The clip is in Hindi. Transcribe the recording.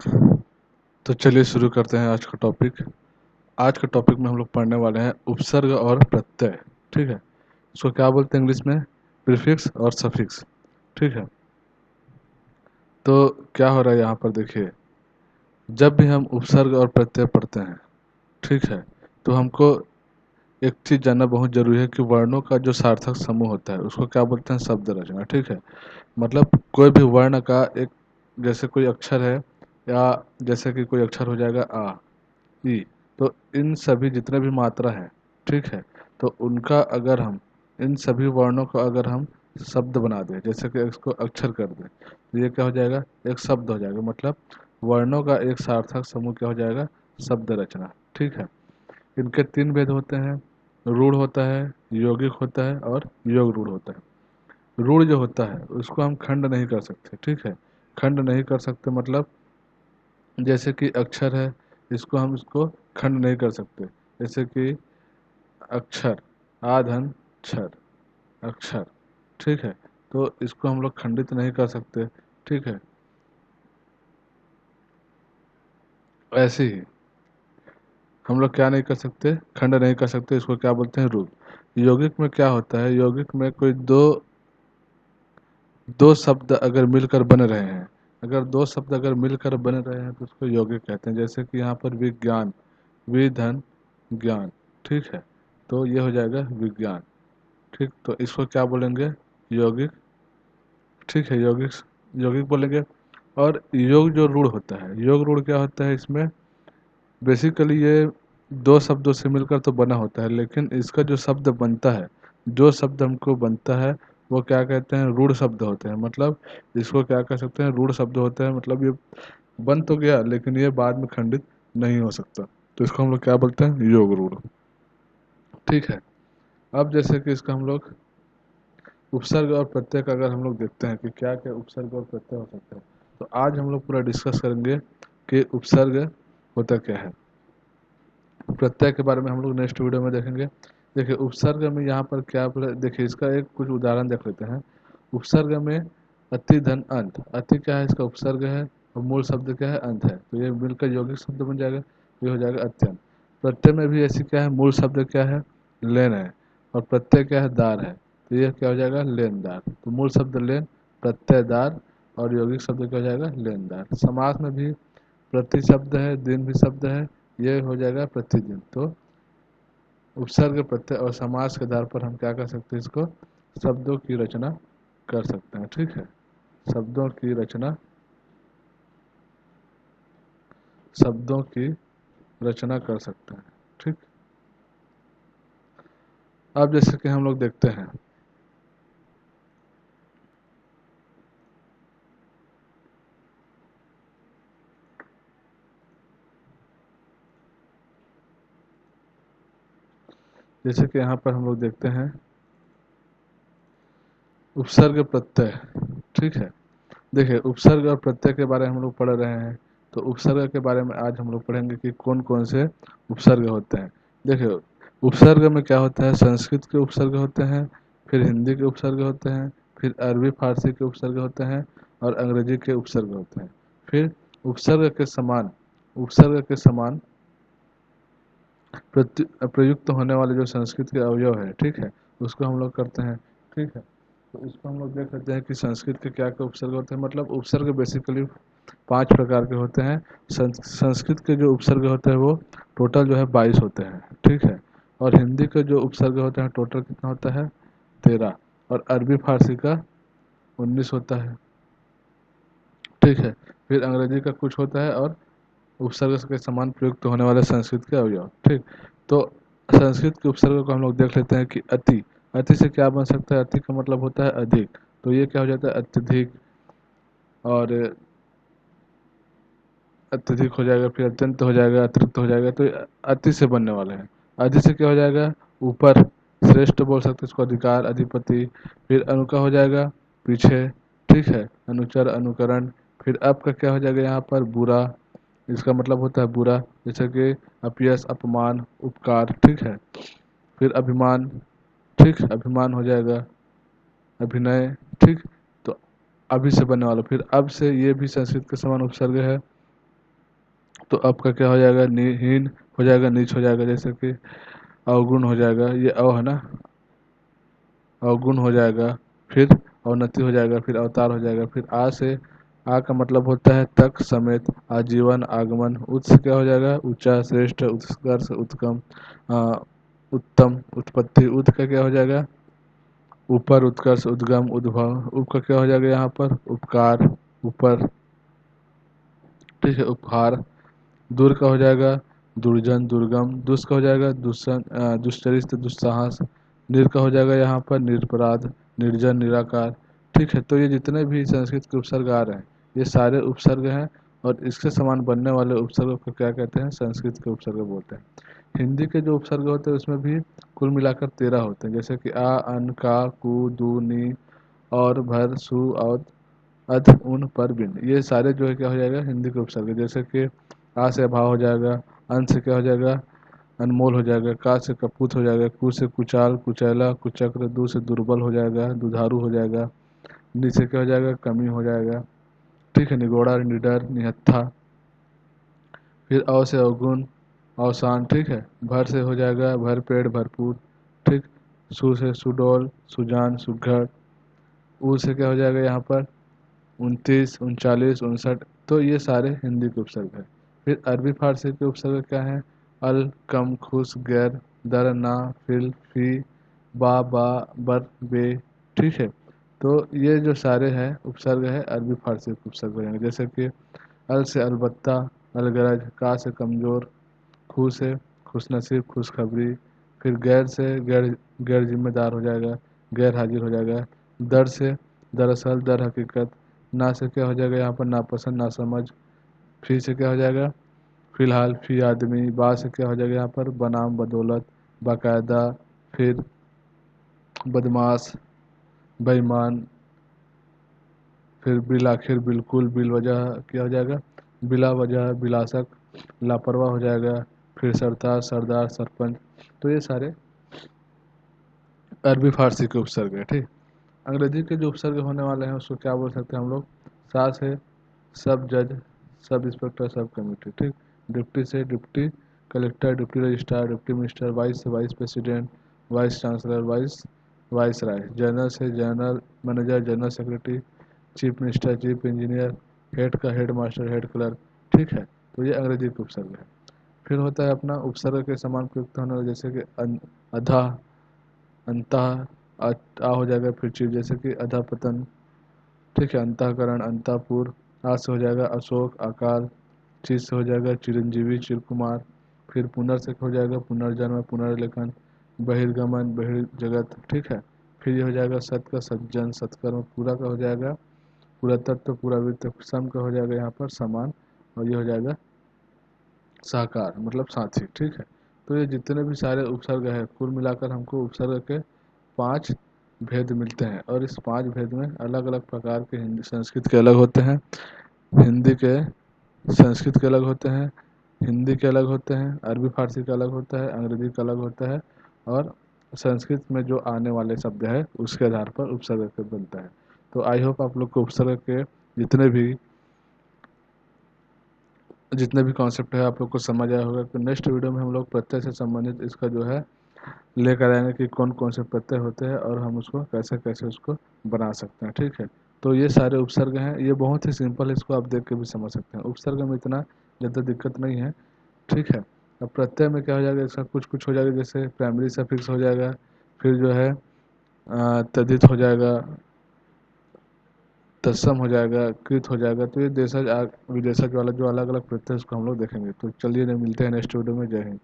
तो चलिए शुरू करते हैं आज का टॉपिक। आज के टॉपिक में हम लोग पढ़ने वाले हैं उपसर्ग और प्रत्यय। ठीक है, इसको क्या बोलते हैं इंग्लिश में? प्रीफिक्स और सफिक्स। ठीक है, तो क्या हो रहा है यहाँ पर देखिए, जब भी हम उपसर्ग और प्रत्यय पढ़ते हैं, ठीक है, तो हमको एक चीज़ जानना बहुत जरूरी है कि वर्णों का जो सार्थक समूह होता है उसको क्या बोलते हैं? शब्द रचना। ठीक है, मतलब कोई भी वर्ण का एक, जैसे कोई अक्षर है, या जैसे कि कोई अक्षर हो जाएगा आ, ई, तो इन सभी जितने भी मात्रा हैं, ठीक है, तो उनका अगर हम, इन सभी वर्णों को अगर हम शब्द बना दें, जैसे कि इसको अक्षर कर दें, तो ये क्या हो जाएगा? एक शब्द हो जाएगा। मतलब वर्णों का एक सार्थक समूह क्या हो जाएगा? शब्द रचना। ठीक है, इनके तीन भेद होते हैं, रूढ़ होता है, यौगिक होता है और योग रूढ़ होता है। रूढ़ जो होता है उसको हम खंड नहीं कर सकते। ठीक है, खंड नहीं कर सकते मतलब जैसे कि अक्षर है, इसको हम इसको खंड नहीं कर सकते। जैसे कि अक्षर, आधन क्षर, अक्षर। ठीक है, तो इसको हम लोग खंडित नहीं कर सकते। ठीक है, ऐसे ही हम लोग क्या नहीं कर सकते? खंड नहीं कर सकते। इसको क्या बोलते हैं? रूप। यौगिक में क्या होता है? यौगिक में कोई दो दो शब्द अगर मिलकर बन रहे हैं, अगर दो शब्द अगर मिलकर बन रहे हैं तो उसको यौगिक कहते हैं। जैसे कि यहाँ पर विज्ञान, विधन, ज्ञान। ठीक है, तो ये हो जाएगा विज्ञान। ठीक, तो इसको क्या बोलेंगे? यौगिक। ठीक है, यौगिक, यौगिक बोलेंगे। और योग जो रूढ़ होता है, योग रूढ़ क्या होता है? इसमें बेसिकली ये दो शब्दों से मिलकर तो बना होता है, लेकिन इसका जो शब्द बनता है, जो शब्द हमको बनता है, वो क्या कहते हैं? रूढ़ शब्द होते हैं। मतलब इसको क्या कह सकते हैं? रूढ़ शब्द होते हैं। मतलब ये बन तो गया लेकिन ये बाद में खंडित नहीं हो सकता, तो इसको हम लोग क्या बोलते हैं? योग रूढ़। ठीक है, अब जैसे कि इसका हम लोग उपसर्ग और प्रत्यय का अगर हम लोग देखते हैं कि क्या क्या उपसर्ग और प्रत्यय हो सकता है, तो आज हम लोग पूरा डिस्कस करेंगे कि उपसर्ग होता क्या है। प्रत्यय के बारे में हम लोग नेक्स्ट वीडियो में देखेंगे। देखिए उपसर्ग में यहाँ पर क्या देखिए, इसका एक कुछ उदाहरण देख लेते हैं। उपसर्ग में अति धन अंत, अति क्या है? इसका उपसर्ग है, और मूल शब्द क्या है? अंत है, तो ये मिलकर यौगिक शब्द बन जाएगा, ये हो जाएगा अत्यंत। प्रत्यय में भी ऐसी क्या है? मूल शब्द क्या है? लेन है, और प्रत्यय क्या है? दार है, तो ये क्या हो जाएगा? लेनदार। तो मूल शब्द लेन, प्रत्यय दार, और यौगिक शब्द क्या हो जाएगा? लेनदार। समास में भी प्रति शब्द है, दिन भी शब्द है, ये हो जाएगा प्रतिदिन। तो उपसर्ग, प्रत्यय और समास के आधार पर हम क्या कर सकते हैं? इसको शब्दों की रचना कर सकते हैं। ठीक है, शब्दों की रचना, शब्दों की रचना कर सकते हैं। ठीक, अब जैसे कि हम लोग देखते हैं, जैसे कि यहाँ पर हम लोग देखते हैं उपसर्ग प्रत्यय। ठीक है, देखिए उपसर्ग और प्रत्यय के बारे में हम लोग पढ़ रहे हैं, तो उपसर्ग के बारे में आज हम लोग पढ़ेंगे कि कौन कौन से उपसर्ग होते हैं। देखिए उपसर्ग में क्या होता है? संस्कृत के उपसर्ग होते हैं, फिर हिंदी के उपसर्ग होते हैं, फिर अरबी फारसी के उपसर्ग होते हैं, और अंग्रेजी के उपसर्ग होते हैं। फिर उपसर्ग के समान, उपसर्ग के समान प्रयुक्त होने वाले जो संस्कृत के अवयव है, ठीक है, उसको हम लोग करते हैं। ठीक है, तो इसको हम लोग देख लेते हैं कि संस्कृत के क्या क्या उपसर्ग होते हैं। मतलब उपसर्ग बेसिकली 5 प्रकार के होते हैं। संस्कृत के जो उपसर्ग होते हैं वो टोटल जो है 22 होते हैं। ठीक है, और हिंदी के जो उपसर्ग होते हैं टोटल कितना होता है? 13। और अरबी फारसी का 19 होता है। ठीक है, फिर अंग्रेजी का कुछ होता है, और उपसर्ग के समान प्रयुक्त होने वाले संस्कृत के अवयव। ठीक, तो संस्कृत के उपसर्ग को हम लोग देख लेते हैं कि अति, अति से क्या बन सकता है? अति का मतलब होता है अधिक, तो ये क्या हो जाता है? अत्यधिक। और अत्यधिक हो जाएगा, फिर अत्यंत हो जाएगा, अतिरिक्त हो जाएगा, तो ये अति से बनने वाले हैं। अधि से क्या हो जाएगा? ऊपर, श्रेष्ठ बोल सकते हैं इसको, अधिकार, अधिपति। फिर अनु का हो जाएगा पीछे। ठीक है, अनुचर, अनुकरण। फिर अप का क्या हो जाएगा? यहाँ पर बुरा, इसका मतलब होता है बुरा, जैसे कि अपयश, अपमान, उपकार। ठीक है, फिर अभिमान। ठीक, अभिमान हो जाएगा, अभिनय। ठीक, तो अभी से बनने वाला। फिर अब से, ये भी संस्कृत के समान उपसर्ग है। तो अप का क्या हो जाएगा, हीन हो जाएगा, नीच हो जाएगा, जैसे कि अवगुण हो जाएगा, ये अव है ना, अवगुण हो जाएगा, फिर अवनति हो जाएगा, फिर अवतार हो जाएगा, फिर आ से, आ का मतलब होता है तक, समेत, आजीवन, आगमन, उच्च से क्या हो जाएगा, ऊंचा, श्रेष्ठ, उत्कर्ष, उत्तम, आ, उत्तम, उत्पत्ति, उत का क्या हो जाएगा, ऊपर, उत्कर्ष, उद्गम, उद्भव, उप का क्या हो जाएगा यहाँ पर, उपकार, ऊपर, ठीक है, उपहार, दूर का हो जाएगा दुर्जन, दुर्गम, दुष्ट का हो जाएगा दुष्चरित्र, दुस्साहस, निर का हो जाएगा यहाँ पर निरपराध, निर्जन, निराकार, ठीक है। तो ये जितने भी संस्कृत के उपसर्ग आ रहे हैं ये सारे उपसर्ग हैं, और इसके समान बनने वाले उपसर्गों को क्या कहते हैं, संस्कृत के उपसर्ग बोलते हैं। हिंदी के जो उपसर्ग होते हैं उसमें भी कुल मिलाकर 13 होते हैं, जैसे कि आ, अन, का, कु, दू, नी, और, भर, सु, औ, अध, उन, पर, बिन, ये सारे जो है क्या हो जाएगा हिंदी के उपसर्ग है। जैसे कि आ से अभाव हो जाएगा, अन से क्या हो जाएगा, अनमोल हो जाएगा, का से कपूत हो जाएगा, कु से कुचाल, कुचैला, कुचक्र, दू से दुर्बल हो जाएगा, दुधारू हो जाएगा, नी से क्या हो जाएगा, कमी हो जाएगा, ठीक है, निगोड़ा, निडर, निहत्था, फिर अव से अवगुण, अवसान, ठीक है, भर से हो जाएगा भर पेड़, भरपूर, ठीक, सु से सुडौल, सुजान, सुघड़, ऊ से क्या हो जाएगा यहाँ पर 29, 39, 59, तो ये सारे हिंदी के उपसर्ग हैं। फिर अरबी फारसी के उपसर्ग क्या हैं, अल, कम, खुश, गैर, दर, ना, फिल, फी, बा, बर, बे, ठीक है। तो ये जो सारे हैं उपसर्ग है अरबी फारसी के उपसर्ग हो जाएंगे, जैसे कि अल से अलबत्ता, अलगरज, का से कमज़ोर, खु से खुशनसीब, खुशखबरी, फिर गैर से गैर, गैर जिम्मेदार हो जाएगा, गैर हाजिर हो जाएगा, दर से दरअसल, दर हकीकत, ना से क्या हो जाएगा यहाँ पर नापसंद, नासमझ, फी से क्या हो जाएगा फिलहाल, फी आदमी, बा से क्या हो जाएगा यहाँ पर बनाम, बदौलत, बाकायदा, फिर बदमाश, बेईमान, फिर बिल आखिर, बिल्कुल, बिल वजह क्या हो जाएगा बिला वजह, बिलासक, लापरवाह हो जाएगा, फिर सरताज, सरदार, सरपंच, तो ये सारे अरबी फारसी के उपसर्ग है, ठीक। अंग्रेजी के जो उपसर्ग होने वाले हैं उसको क्या बोल सकते हैं हम लोग, सा से सब जज, सब इंस्पेक्टर, सब कमिटी, ठीक। डिप्टी से deputy collector, deputy registrar, deputy minister, vice से vice president, vice chancellor, vice viceroy, general से general manager, general secretary, chief minister, chief engineer, head का हेड मास्टर, हेड क्लर्क, ठीक है। तो ये अंग्रेजी के उपसर्ग है। फिर होता है अपना उपसर्ग के समान प्रयुक्त होने वाला, जैसे कि अधा, अंतः, आ हो जाएगा फिर चीज, जैसे कि अधापतन, ठीक है, अंतःकरण, अंतापुर, आ से हो जाएगा अशोक, अकाल, चीज से हो जाएगा चिरंजीवी, चिरकुमार, फिर पुनर से हो जाएगा पुनर्जन्म, पुनर्लेखन, बहिर्गमन, बहिर्जगत, ठीक है। फिर ये हो जाएगा सत का सज्जन, सत्कर्म, पूरा का हो जाएगा पूरा तत्व, पूरा वृत्त, सम का हो जाएगा यहाँ पर समान, और ये हो जाएगा साकार मतलब साथी, ठीक है। तो ये जितने भी सारे उपसर्ग हैं कुल मिलाकर हमको उपसर्ग के 5 भेद मिलते हैं, और इस 5 भेद में अलग अलग प्रकार के हिंदी संस्कृत के अलग होते हैं, हिंदी के संस्कृत के अलग होते हैं, हिंदी के अलग होते हैं, अरबी फारसी का अलग होता है, अंग्रेजी का अलग होता है, और संस्कृत में जो आने वाले शब्द है उसके आधार पर उपसर्ग के बनता है। तो आई होप आप लोग को उपसर्ग के जितने भी जितने भी कॉन्सेप्ट है आप लोग को समझ आया होगा। तो नेक्स्ट वीडियो में हम लोग प्रत्यय से संबंधित इसका जो है लेकर आएंगे कि कौन कौन से प्रत्यय होते हैं और हम उसको कैसे कैसे उसको बना सकते हैं, ठीक है। तो ये सारे उपसर्ग हैं, ये बहुत ही सिंपल है, इसको आप देख के भी समझ सकते हैं। उपसर्ग में इतना ज़्यादा दिक्कत नहीं है, ठीक है। अब प्रत्यय में क्या हो जाएगा, इसका कुछ कुछ हो जाएगा, जैसे प्राइमरी सफिक्स हो जाएगा, फिर जो है तद्धित हो जाएगा, तत्सम हो जाएगा, कृत हो जाएगा। तो ये देशज विदेशज वाला जो अलग अलग प्रत्यय उसको हम लोग देखेंगे। तो चलिए मिलते हैं नेक्स्ट वीडियो में। जय हिंद।